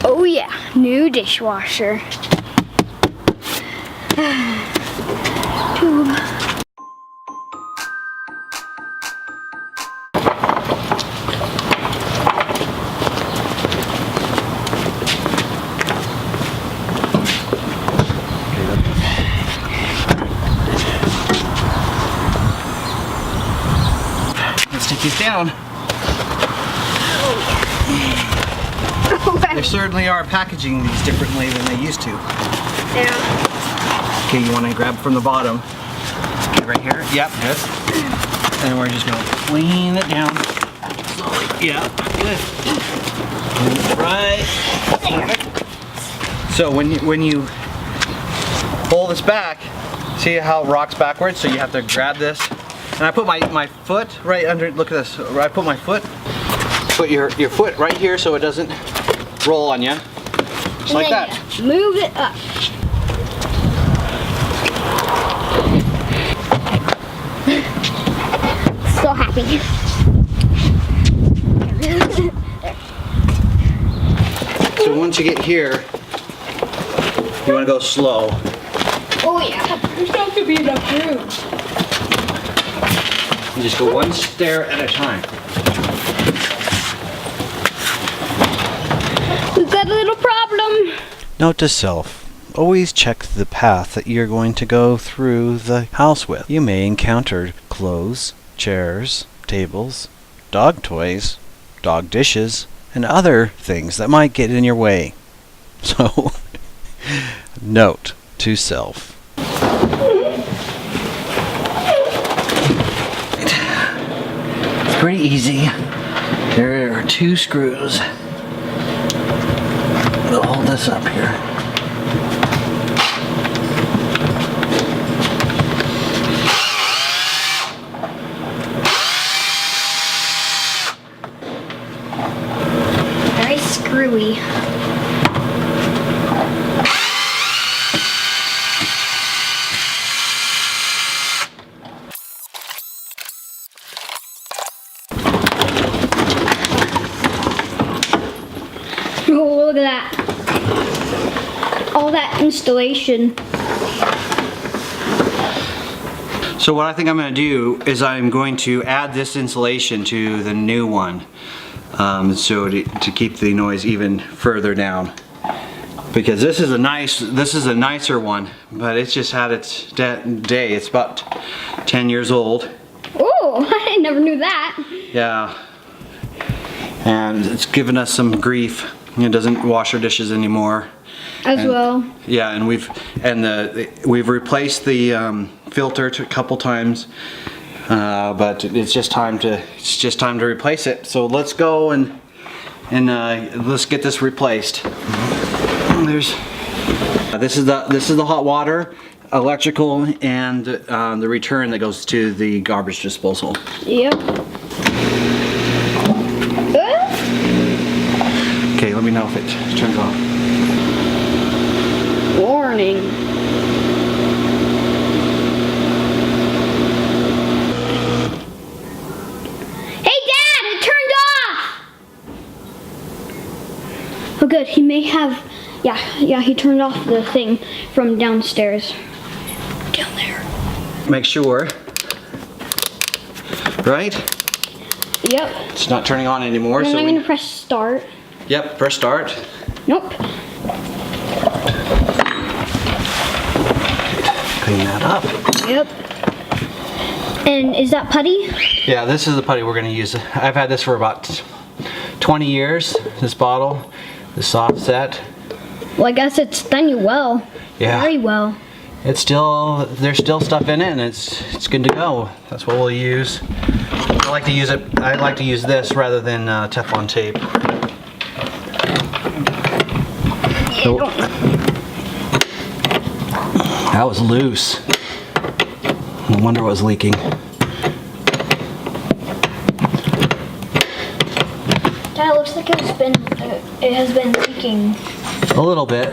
Oh yeah, new dishwasher. Tube. Let's take these down. They certainly are packaging these differently than they used to. Yeah. Okay, you want to grab from the bottom. Okay, right here. Yep, good. And we're just going to clean it down slowly. Yeah, good. Right. So when you pull this back, see how it rocks backwards? So you have to grab this. And I put my foot right under, look at this. I put my foot, put your foot right here so it doesn't roll on you. Just like that. Move it up. So happy. So once you get here, you want to go slow. Oh yeah. There's not going to be enough room. You just go one stair at a time. We've got a little problem. Note to self. Always check the path that you're going to go through the house with. You may encounter clothes, chairs, tables, dog toys, dog dishes, and other things that might get in your way. So, note to self. It's pretty easy. There are 2 screws. We'll hold this up here. Very screwy. Oh, look at that. All that installation. So what I think I'm going to do is I'm going to add this insulation to the new one, so to keep the noise even further down. Because this is a nicer one, but it's just had its day. It's about 10 years old. Oh, I never knew that. Yeah, and it's given us some grief. It doesn't wash our dishes anymore. Well. Yeah, and we've replaced the filter a couple times, but it's just time to replace it. So let's go and let's get this replaced. This is the hot water, electrical, and the return that goes to the garbage disposal. Yep. Okay, let me know if it turns off. Warning. Hey Dad, it turned off! Oh good, he may have, yeah, he turned off the thing from downstairs. Down there. Make sure, right? Yep. It's not turning on anymore. And so I'm gonna press start. Yep, press start. Nope. Clean that up. Yep. And is that putty? Yeah, this is the putty we're going to use. I've had this for about 20 years, this bottle, the soft set. Well, I guess it's done you well. Yeah. Very well. There's still stuff in it, and it's good to go. That's what we'll use. I like to use this rather than Teflon tape. So, that was loose. No wonder it was leaking. Dad, it looks like it has been leaking. A little bit.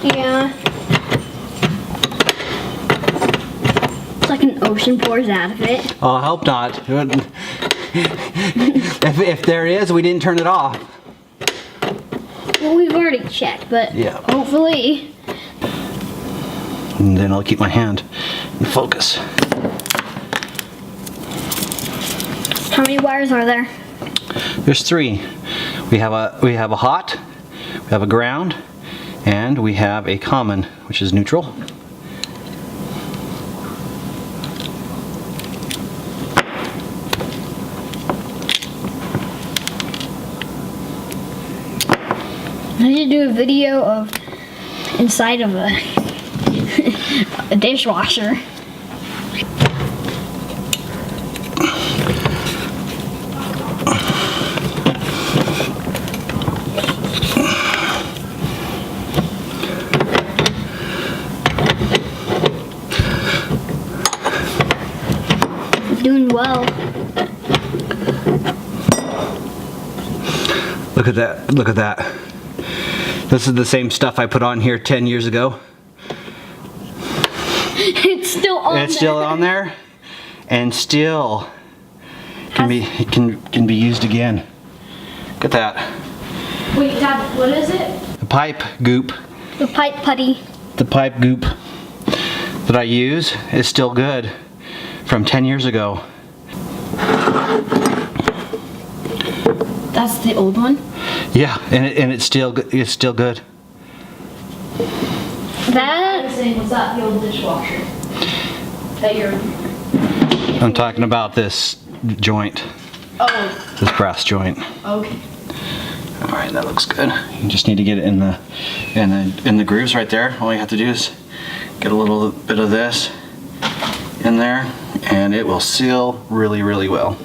Yeah. It's like an ocean pours out of it. Oh, I hope not. If there is, we didn't turn it off. Well, we've already checked, but Yeah. hopefully. And then I'll keep my hand in focus. How many wires are there? There's 3. We have a hot, we have a ground, and we have a common, which is neutral. I need to do a video of inside of a, a dishwasher. Doing well. Look at that, look at that. This is the same stuff I put on here 10 years ago. It's still on there. It's still on there, and still can be used again. Look at that. Wait, Dad, what is it? The pipe goop. The pipe putty. The pipe goop that I use is still good from 10 years ago. That's the old one? Yeah, and it's still good. That Was that the old dishwasher? That you're... I'm talking about this joint, Oh, this brass joint. okay. All right, that looks good. You just need to get it in the grooves right there. All you have to do is get a little bit of this in there, and it will seal really, really well.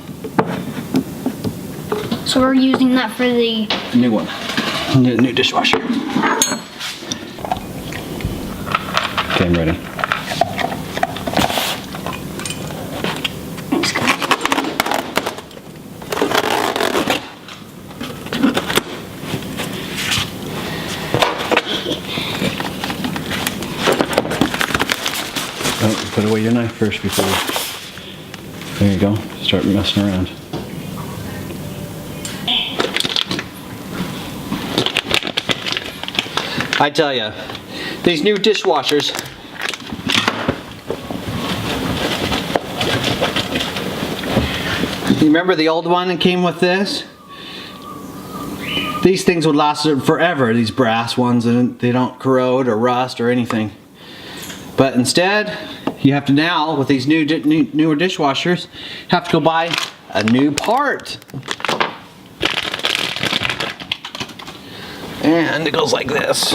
so we're using that for the New one, new dishwasher. Okay, I'm ready. Oh, put away your knife first before. There you go. Start messing around. I tell you, these new dishwashers. You remember the old one that came with this? These things would last forever, these brass ones, and they don't corrode or rust or anything. But instead, you have to now, with these newer dishwashers, have to go buy a new part. And it goes like this.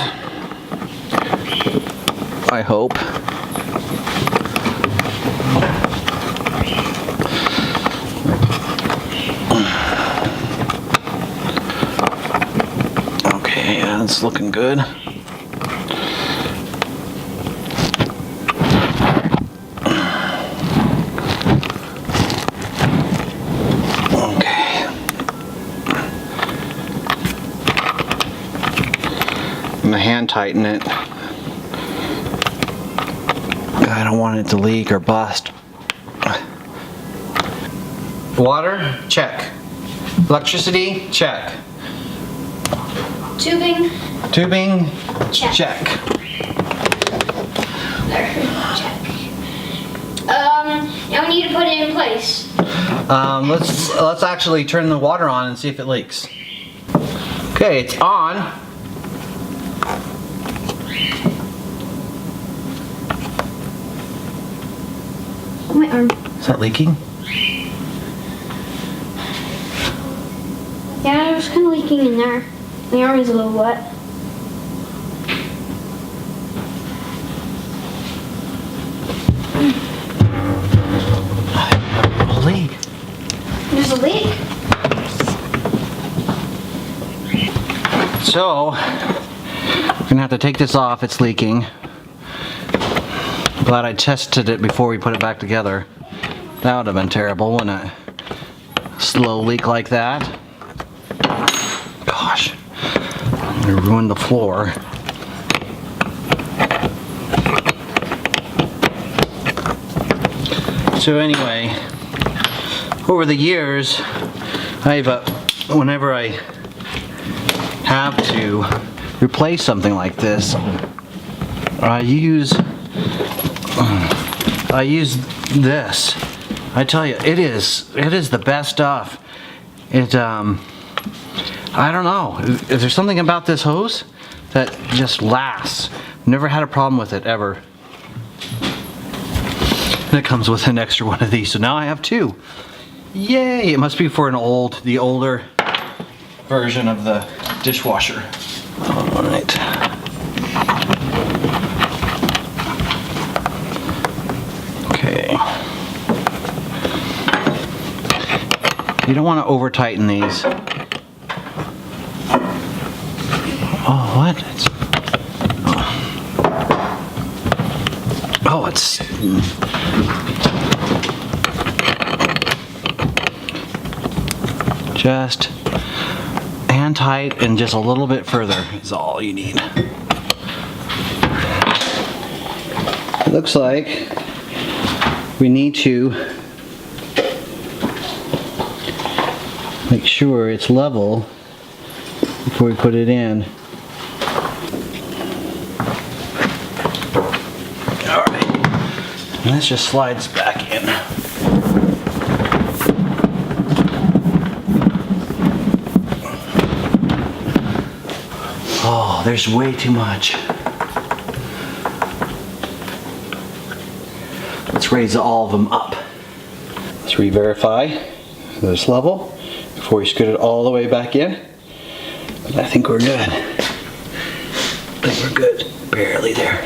I hope. Okay, that's looking good. I'm gonna hand tighten it. I don't want it to leak or bust. Water, check. Electricity, check. tubing. Tubing, Check. check. There, check. Now we need to put it in place. Let's actually turn the water on and see if it leaks. Okay, it's on. My arm. Is that leaking? Yeah, it was kind of leaking in there. My arm is a little wet. A leak. There's a leak. So, we're gonna have to take this off. It's leaking. Glad I tested it before we put it back together. That would have been terrible, wouldn't it? Slow leak like that. Gosh, I'm gonna ruin the floor. So anyway, over the years, whenever I have to replace something like this, I use this. I tell you, it is the best stuff. It I don't know. Is there something about this hose that just lasts? Never had a problem with it ever. And it comes with an extra one of these, so now I have two. Yay! It must be for the older version of the dishwasher. All right. Okay. You don't want to over tighten these. Oh, what? Oh, it's... Just hand tight and just a little bit further is all you need. It looks like we need to make sure it's level before we put it in. Alright, and this just slides back in. Oh, there's way too much. Let's raise all of them up. Let's re-verify this level before we scoot it all the way back in. But I think we're good. I think we're good. Barely there.